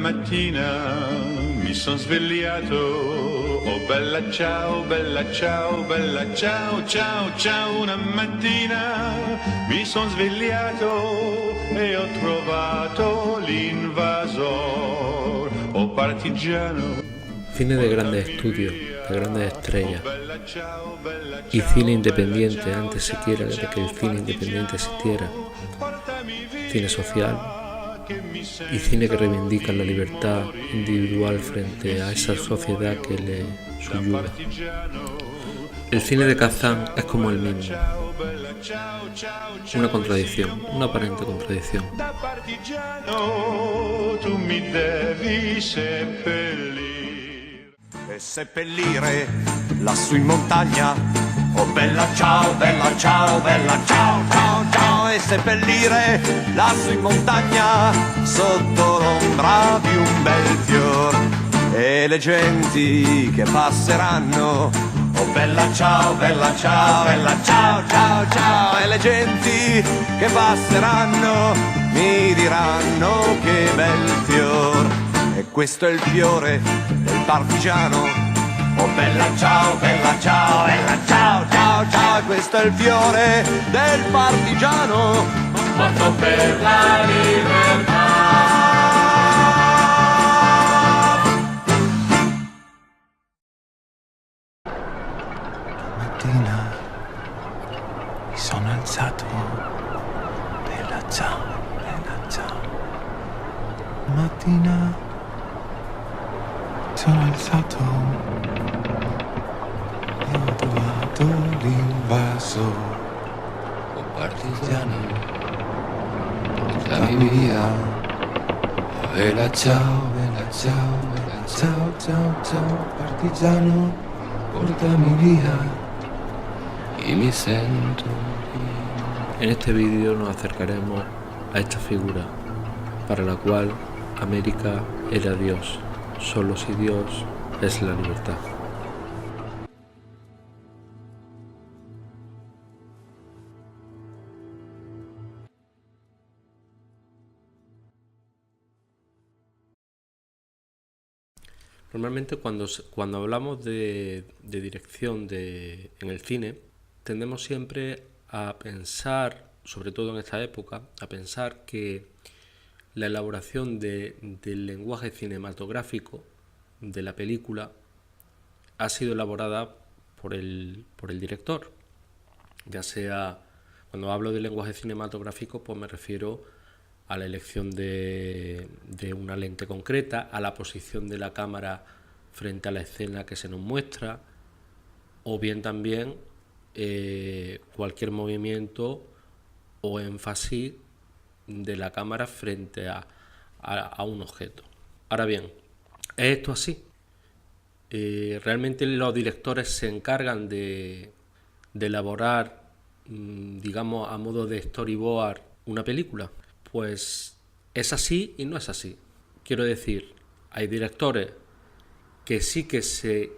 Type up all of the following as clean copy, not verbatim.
mattina mi son svegliato, oh bella ciao, bella ciao, bella ciao, ciao, ciao. Una mattina mi son svegliato e ho trovato l'invasor, oh partigiano. Cine de grandes estudios, de grandes estrellas, y cine independiente antes siquiera de que el cine independiente existiera, cine social y cine que reivindica la libertad individual frente a esa sociedad que le subyuga. El cine de Kazan es como el mismo, una contradicción, una aparente contradicción. E seppellire lassù in montagna, oh bella ciao, bella ciao, bella ciao, ciao, ciao. E seppellire lassù in montagna, sotto l'ombra di un bel fior, e le genti che passeranno, oh bella ciao, bella ciao, bella ciao, ciao, ciao. E le genti che passeranno mi diranno che bel fior, e questo è il fiore del partigiano, oh bella ciao, bella ciao, bella ciao, ciao, ciao. E questo è il fiore del partigiano, morto per la libertà. Mattina mi sono alzato, bella ciao, bella ciao. Mattina sono alzato e ho trovato l'invasore, oh partigiano, portami via, bella ciao, bella ciao, bella ciao, ciao, ciao, partigiano, portami via, y me siento bien. En este vídeo nos acercaremos a esta figura, para la cual América era Dios, solo si Dios es la libertad. Normalmente cuando hablamos de dirección en el cine, tendemos siempre a pensar, sobre todo en esta época, a pensar que la elaboración del lenguaje cinematográfico de la película ha sido elaborada por el director. Ya sea, cuando hablo de lenguaje cinematográfico, pues me refiero a la elección de una lente concreta, a la posición de la cámara frente a la escena que se nos muestra, o bien también cualquier movimiento o énfasis de la cámara frente a un objeto. Ahora bien, ¿es esto así? ¿Realmente los directores se encargan de elaborar, digamos, a modo de storyboard una película? Pues es así y no es así. Quiero decir, hay directores que sí que se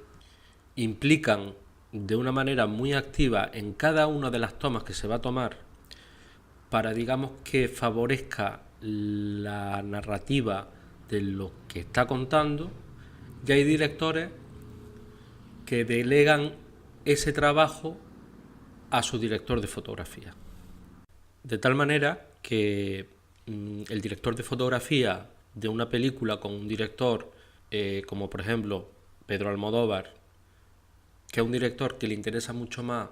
implican de una manera muy activa en cada una de las tomas que se va a tomar para, digamos, que favorezca la narrativa de lo que está contando, y hay directores que delegan ese trabajo a su director de fotografía. De tal manera que el director de fotografía de una película con un director como por ejemplo Pedro Almodóvar, que es un director que le interesa mucho más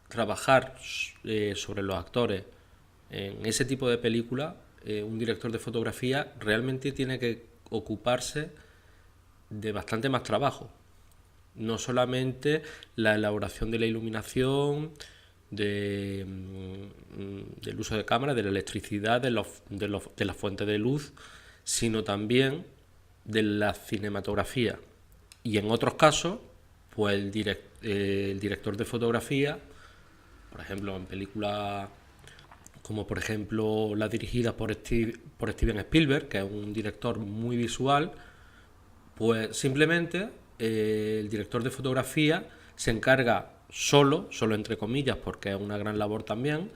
trabajar sobre los actores en ese tipo de película, un director de fotografía realmente tiene que ocuparse de bastante más trabajo. No solamente la elaboración de la iluminación, del uso de cámara, de la electricidad, de las fuentes de luz, sino también de la cinematografía. Y en otros casos, pues el director de fotografía, por ejemplo, en películas como por ejemplo la dirigida por Steven Spielberg, que es un director muy visual, pues simplemente el director de fotografía se encarga solo entre comillas, porque es una gran labor también,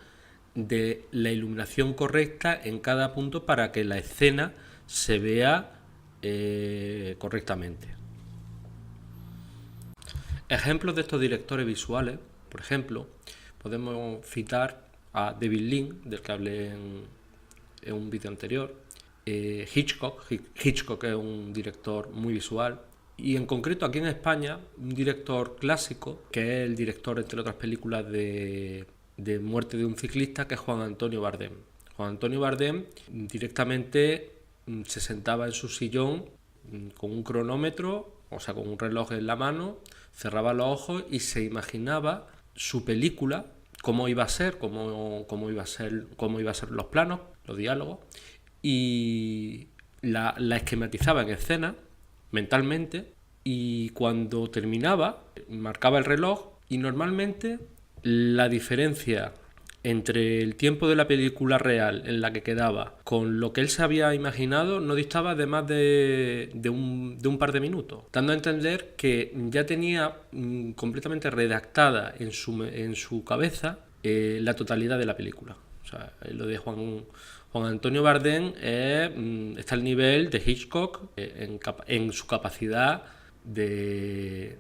de la iluminación correcta en cada punto para que la escena se vea correctamente. Ejemplos de estos directores visuales, por ejemplo, podemos citar a David Lean, del que hablé en un vídeo anterior, Hitchcock es un director muy visual, y en concreto aquí en España un director clásico, que es el director, entre otras películas, de Muerte de un ciclista, que es Juan Antonio Bardem. Juan Antonio Bardem directamente se sentaba en su sillón con un cronómetro, o sea, con un reloj en la mano, cerraba los ojos y se imaginaba su película, cómo iba a ser, cómo iba a ser los planos, los diálogos, y la esquematizaba en escena mentalmente, y cuando terminaba marcaba el reloj, y normalmente la diferencia entre el tiempo de la película real en la que quedaba con lo que él se había imaginado no distaba de más de un par de minutos, dando a entender que ya tenía completamente redactada en su cabeza la totalidad de la película. O sea, lo de Juan Antonio Bardem está al nivel de Hitchcock en su capacidad de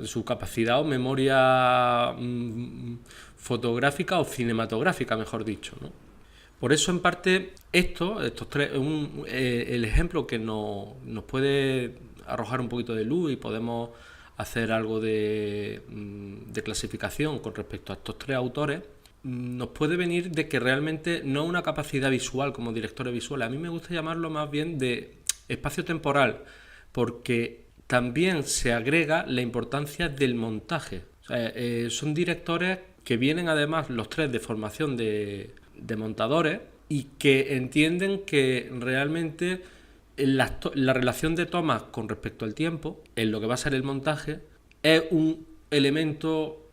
su capacidad o memoria fotográfica o cinematográfica, mejor dicho, ¿no? Por eso, en parte, estos tres, el ejemplo que nos puede arrojar un poquito de luz y podemos hacer algo de clasificación con respecto a estos tres autores, nos puede venir de que realmente no es una capacidad visual como directores visuales. A mí me gusta llamarlo más bien de espacio temporal, porque también se agrega la importancia del montaje. O sea, son directores que vienen además los tres de formación de montadores y que entienden que realmente la relación de tomas con respecto al tiempo, en lo que va a ser el montaje, es un elemento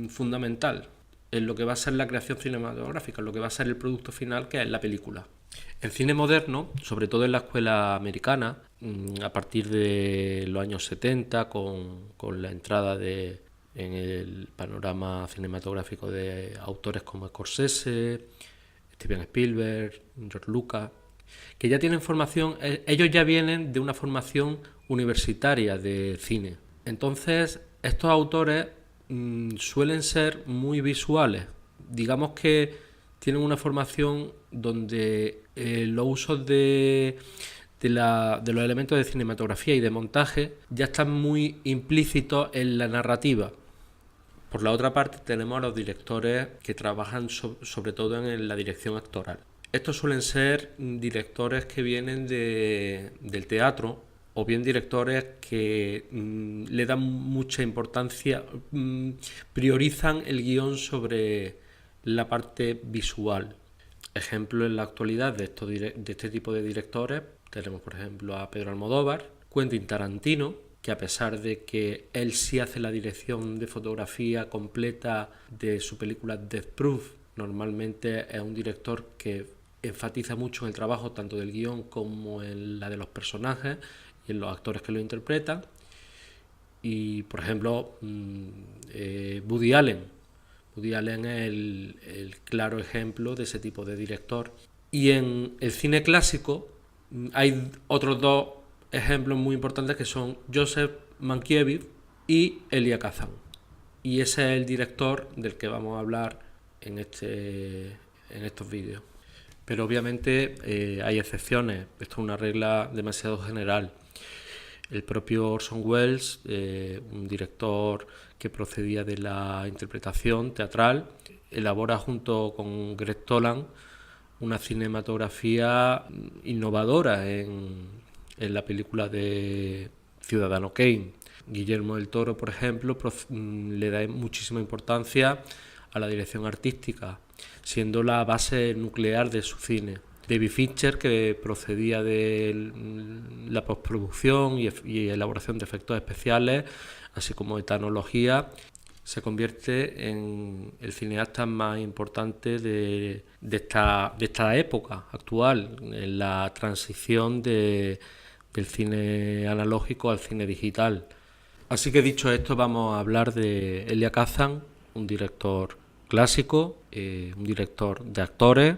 fundamental en lo que va a ser la creación cinematográfica, en lo que va a ser el producto final, que es la película. El cine moderno, sobre todo en la escuela americana, a partir de los años 70, con la entrada en el panorama cinematográfico de autores como Scorsese, Steven Spielberg, George Lucas, que ya tienen formación, ellos ya vienen de una formación universitaria de cine. Entonces, estos autores suelen ser muy visuales. Digamos que tienen una formación donde los usos de los elementos de cinematografía y de montaje ya están muy implícitos en la narrativa. Por la otra parte, tenemos a los directores que trabajan sobre todo en la dirección actoral. Estos suelen ser directores que vienen del teatro, o bien directores que le dan mucha importancia, priorizan el guión sobre la parte visual. Ejemplo en la actualidad de este tipo de directores tenemos, por ejemplo, a Pedro Almodóvar, Quentin Tarantino, que a pesar de que él sí hace la dirección de fotografía completa de su película Death Proof, normalmente es un director que enfatiza mucho en el trabajo tanto del guión como en la de los personajes y en los actores que lo interpretan. Y, por ejemplo, Woody Allen. Woody Allen es el claro ejemplo de ese tipo de director. Y en el cine clásico hay otros dos ejemplos muy importantes que son Joseph Mankiewicz y Elia Kazan. Y ese es el director del que vamos a hablar en estos vídeos. Pero obviamente hay excepciones. Esto es una regla demasiado general. El propio Orson Welles, un director que procedía de la interpretación teatral, elabora junto con Greg Toland una cinematografía innovadora en la película de Ciudadano Kane. Guillermo del Toro, por ejemplo, le da muchísima importancia a la dirección artística, siendo la base nuclear de su cine. David Fincher, que procedía de la postproducción y elaboración de efectos especiales, así como de tecnología, se convierte en el cineasta más importante de esta época actual, en la transición del cine analógico al cine digital. Así que, dicho esto, vamos a hablar de Elia Kazan, un director clásico, un director de actores,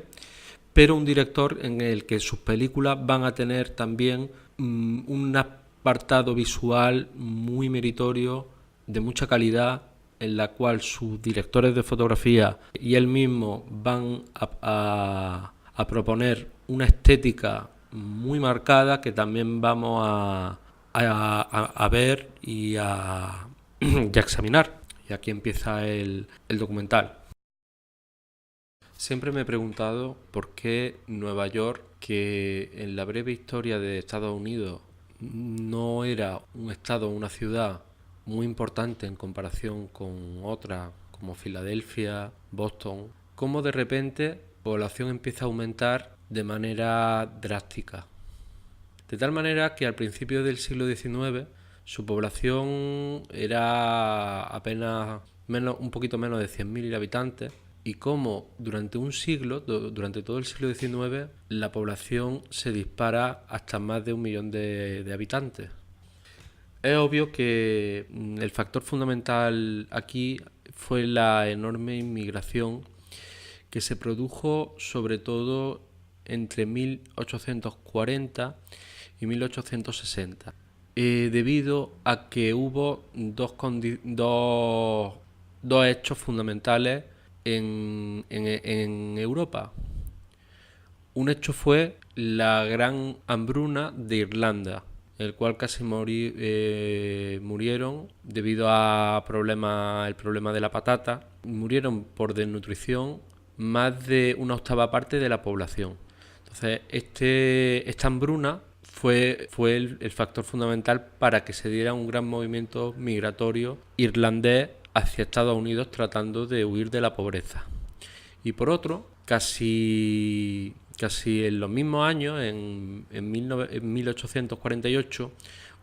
pero un director en el que sus películas van a tener también un apartado visual muy meritorio, de mucha calidad, en la cual sus directores de fotografía y él mismo van a proponer una estética muy marcada que también vamos a ver y a examinar. Y aquí empieza el documental. Siempre me he preguntado por qué Nueva York, que en la breve historia de Estados Unidos no era un estado o una ciudad muy importante en comparación con otras como Filadelfia, Boston, cómo de repente la población empieza a aumentar de manera drástica. De tal manera que al principio del siglo XIX su población era apenas un poquito menos de 100.000 habitantes, y cómo durante un siglo, durante todo el siglo XIX, la población se dispara hasta más de 1 millón de habitantes. Es obvio que el factor fundamental aquí fue la enorme inmigración que se produjo sobre todo entre 1840 y 1860, debido a que hubo dos hechos fundamentales en Europa. Un hecho fue la gran hambruna de Irlanda, el cual casi murieron debido a el problema de la patata. Murieron por desnutrición más de una octava parte de la población. Entonces, esta hambruna fue el factor fundamental para que se diera un gran movimiento migratorio irlandés hacia Estados Unidos, tratando de huir de la pobreza. Y por otro, casi en los mismos años, en 1848,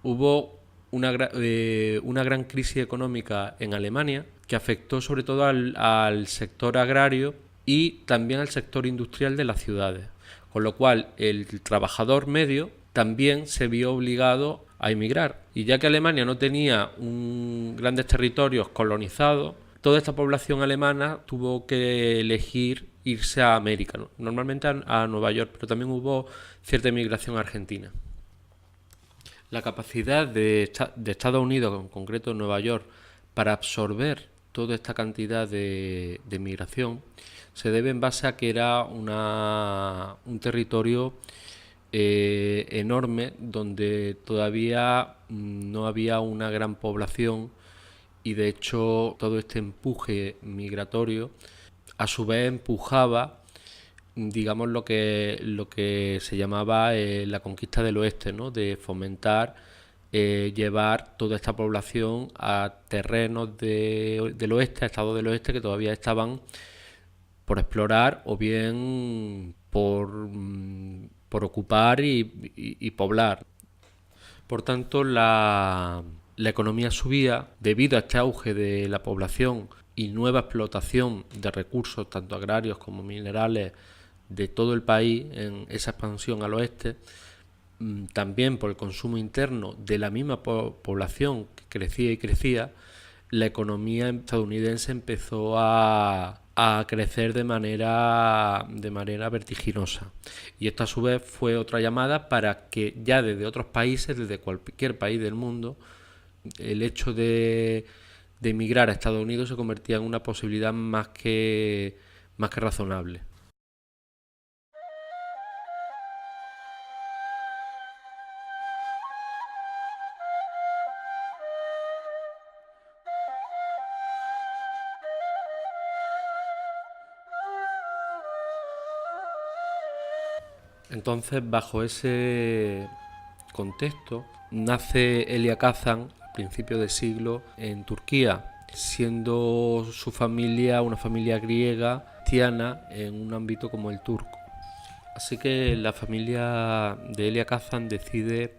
hubo una gran crisis económica en Alemania que afectó sobre todo al sector agrario y también al sector industrial de las ciudades, con lo cual el trabajador medio también se vio obligado a emigrar. Y ya que Alemania no tenía grandes territorios colonizados, toda esta población alemana tuvo que elegir irse a América, ¿no? Normalmente a Nueva York, pero también hubo cierta emigración a Argentina. La capacidad de Estados Unidos, en concreto Nueva York, para absorber toda esta cantidad de migración se debe en base a que era un territorio enorme, donde todavía no había una gran población, y de hecho todo este empuje migratorio a su vez empujaba, digamos, lo que se llamaba la conquista del oeste, ¿no? De fomentar, llevar toda esta población a terrenos del oeste, a estados del oeste que todavía estaban por explorar o bien por ocupar y poblar. Por tanto, la economía subía debido a este auge de la población y nueva explotación de recursos, tanto agrarios como minerales, de todo el país en esa expansión al oeste. También por el consumo interno de la misma población que crecía y crecía, la economía estadounidense empezó a crecer de manera vertiginosa. Y esto a su vez fue otra llamada para que ya desde otros países, desde cualquier país del mundo, el hecho de emigrar a Estados Unidos se convertía en una posibilidad más que razonable. Entonces, bajo ese contexto, nace Elia Kazan a principios de siglo en Turquía, siendo su familia una familia griega cristiana en un ámbito como el turco. Así que la familia de Elia Kazan decide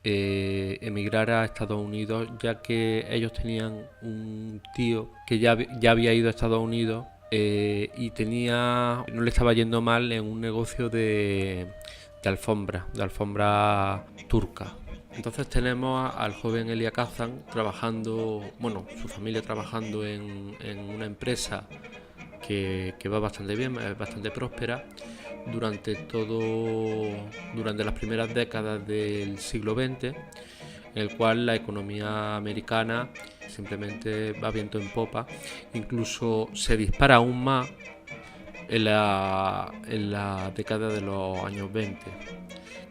emigrar a Estados Unidos, ya que ellos tenían un tío que ya había ido a Estados Unidos y no le estaba yendo mal en un negocio de alfombra turca. Entonces tenemos al joven Elia Kazan trabajando, su familia trabajando en una empresa que va bastante bien, es bastante próspera, durante las primeras décadas del siglo XX, en el cual la economía americana simplemente va viento en popa, incluso se dispara aún más en la década de los años 20.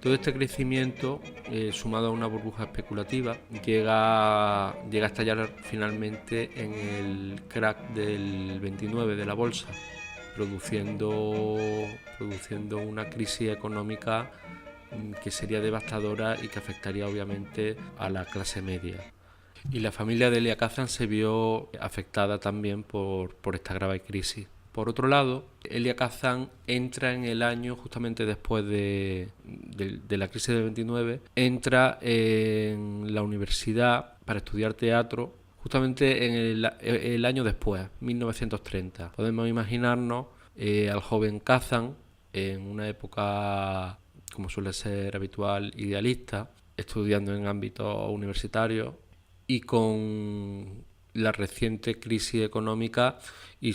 Todo este crecimiento, sumado a una burbuja especulativa, llega a estallar finalmente en el crack del 29 de la bolsa, produciendo una crisis económica que sería devastadora y que afectaría obviamente a la clase media. Y la familia de Elia Kazan se vio afectada también por esta grave crisis. Por otro lado, Elia Kazan entra en el año, justamente después de la crisis del 29, entra en la universidad para estudiar teatro, justamente en el año después, 1930. Podemos imaginarnos al joven Kazan en una época, como suele ser habitual, idealista, estudiando en ámbitos universitarios y con la reciente crisis económica y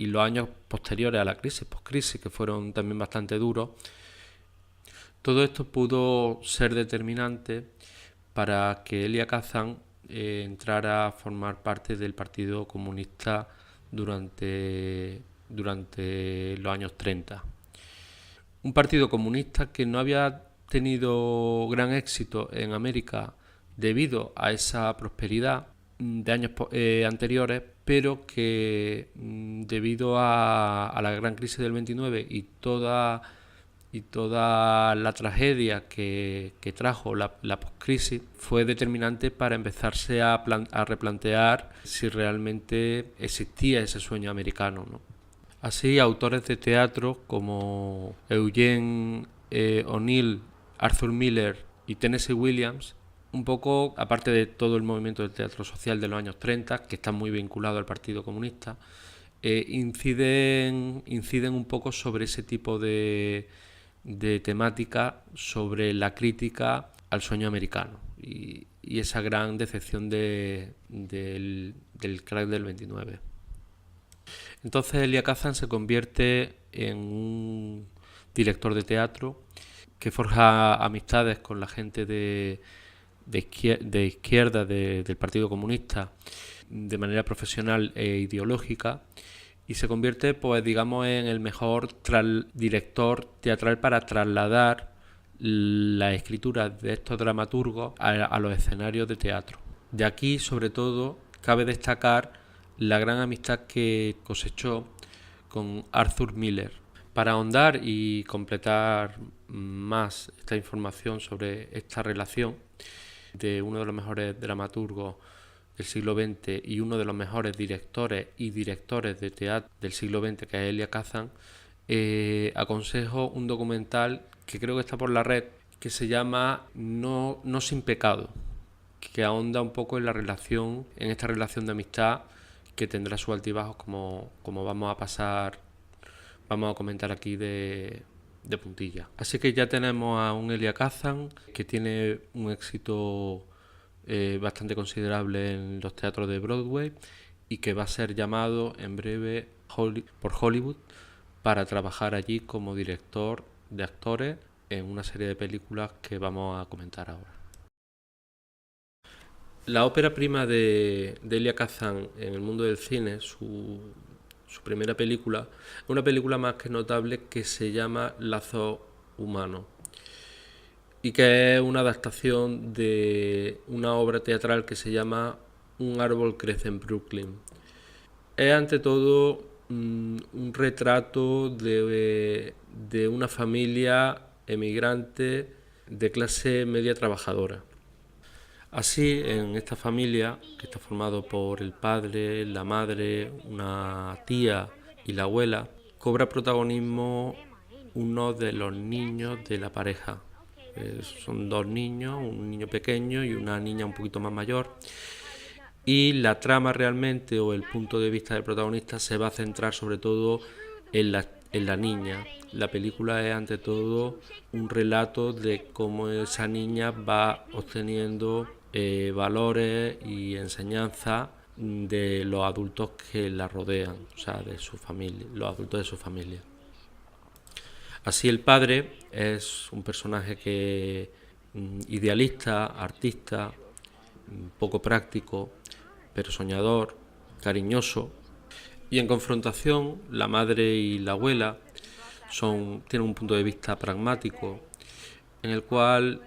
los años posteriores a la crisis, post-crisis, que fueron también bastante duros. Todo esto pudo ser determinante para que Elia Kazan entrara a formar parte del Partido Comunista durante los años 30. Un partido comunista que no había tenido gran éxito en América debido a esa prosperidad de años anteriores, pero que debido a la gran crisis del 29 y toda la tragedia que trajo la postcrisis, fue determinante para empezarse a replantear si realmente existía ese sueño americano, ¿no? Así, autores de teatro como Eugene O'Neill, Arthur Miller y Tennessee Williams, un poco, aparte de todo el movimiento del teatro social de los años 30, que está muy vinculado al Partido Comunista, inciden un poco sobre ese tipo de temática, sobre la crítica al sueño americano y esa gran decepción del crack del 29. Entonces Elia Kazan se convierte en un director de teatro que forja amistades con la gente de izquierda del Partido Comunista de manera profesional e ideológica, y se convierte, pues digamos, en el mejor director teatral para trasladar la escritura de estos dramaturgos a los escenarios de teatro. De aquí, sobre todo, cabe destacar la gran amistad que cosechó con Arthur Miller. Para ahondar y completar más esta información sobre esta relación de uno de los mejores dramaturgos del siglo XX y uno de los mejores directores de teatro del siglo XX, que es Elia Kazan, aconsejo un documental que creo que está por la red, que se llama No sin pecado, que ahonda un poco en esta relación de amistad que tendrá sus altibajos, como vamos a comentar aquí de puntilla. Así que ya tenemos a un Elia Kazan que tiene un éxito bastante considerable en los teatros de Broadway y que va a ser llamado en breve por Hollywood para trabajar allí como director de actores en una serie de películas que vamos a comentar ahora. La ópera prima de Elia Kazan en el mundo del cine, su primera película, es una película más que notable que se llama Lazos Humanos y que es una adaptación de una obra teatral que se llama Un árbol crece en Brooklyn. Es ante todo un retrato de una familia emigrante de clase media trabajadora. Así, en esta familia, que está formado por el padre, la madre, una tía y la abuela, cobra protagonismo uno de los niños de la pareja. Son dos niños, un niño pequeño y una niña un poquito más mayor. Y la trama realmente, o el punto de vista del protagonista, se va a centrar sobre todo en la niña. La película es ante todo un relato de cómo esa niña va obteniendo valores y enseñanzas de los adultos que la rodean, o sea, de su familia, los adultos de su familia. Así el padre es un personaje que idealista, artista, poco práctico, pero soñador, cariñoso. Y en confrontación, la madre y la abuela tienen un punto de vista pragmático, en el cual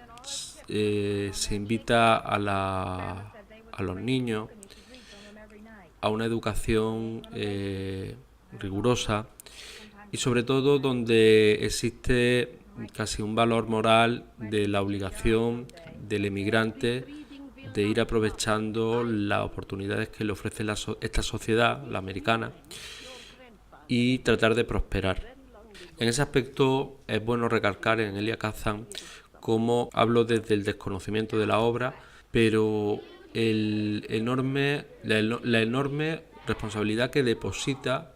se invita a los niños a una educación rigurosa y sobre todo donde existe casi un valor moral de la obligación del emigrante de ir aprovechando las oportunidades que le ofrece esta sociedad, la americana, y tratar de prosperar. En ese aspecto es bueno recalcar en Elia Kazan cómo hablo desde el desconocimiento de la obra, pero la enorme responsabilidad que deposita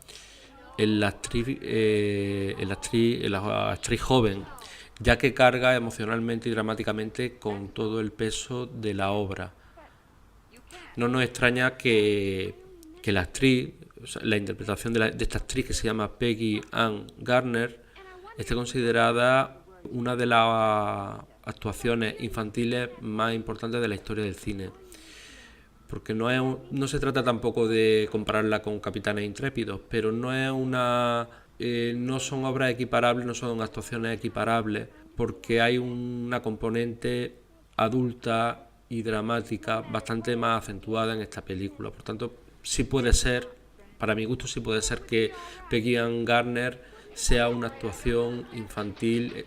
en la actriz joven, ya que carga emocionalmente y dramáticamente con todo el peso de la obra. No nos extraña que la actriz, o sea, la interpretación de esta actriz, que se llama Peggy Ann Garner, esté considerada una de las actuaciones infantiles más importantes de la historia del cine. Porque no se trata tampoco de compararla con Capitanes Intrépidos, pero no son obras equiparables, no son actuaciones equiparables, porque hay una componente adulta y dramática bastante más acentuada en esta película. Por tanto, sí puede ser, para mi gusto, sí puede ser que Peggy Ann Garner sea una actuación infantil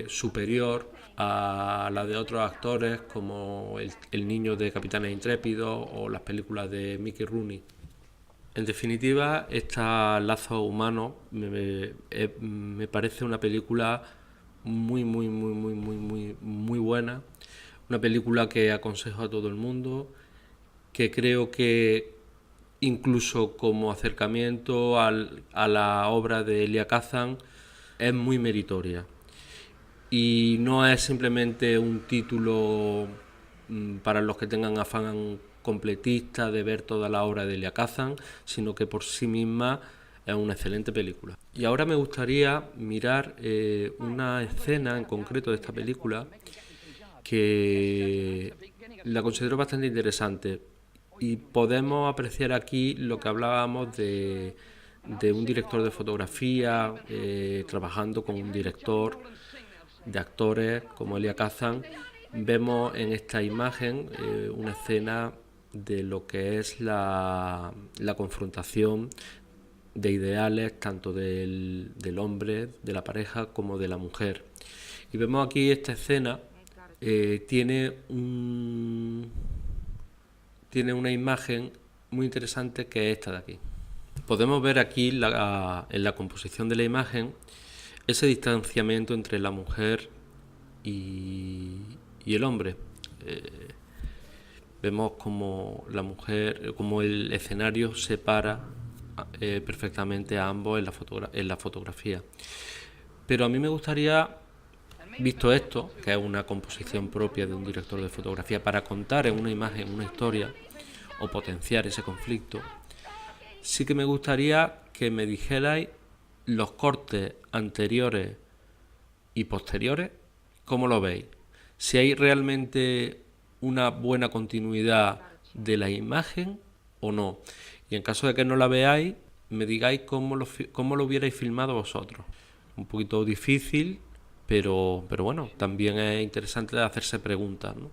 superior a la de otros actores como el niño de Capitanes Intrépidos o las películas de Mickey Rooney. En definitiva, esta Lazos Humanos me parece una película muy buena, una película que aconsejo a todo el mundo, que creo que incluso como acercamiento a la obra de Elia Kazan es muy meritoria. Y no es simplemente un título para los que tengan afán completista de ver toda la obra de Elia Kazan, sino que por sí misma es una excelente película. Y ahora me gustaría mirar una escena en concreto de esta película que la considero bastante interesante, y podemos apreciar aquí lo que hablábamos de un director de fotografía trabajando con un director de actores como Elia Kazan. Vemos en esta imagen una escena de lo que es la confrontación de ideales tanto del hombre, de la pareja, como de la mujer. Y vemos aquí esta escena tiene una imagen muy interesante, que es esta de aquí. Podemos ver aquí en la composición de la imagen ese distanciamiento entre la mujer y el hombre. Vemos como la mujer, como el escenario separa perfectamente a ambos en la fotografía. Pero a mí me gustaría, visto esto, que es una composición propia de un director de fotografía, para contar en una imagen una historia o potenciar ese conflicto, sí que me gustaría que me dijerais los cortes anteriores y posteriores, ¿cómo lo veis? Si hay realmente una buena continuidad de la imagen o no. Y en caso de que no la veáis, me digáis cómo lo hubierais filmado vosotros. Un poquito difícil, pero bueno, también es interesante hacerse preguntas, ¿no?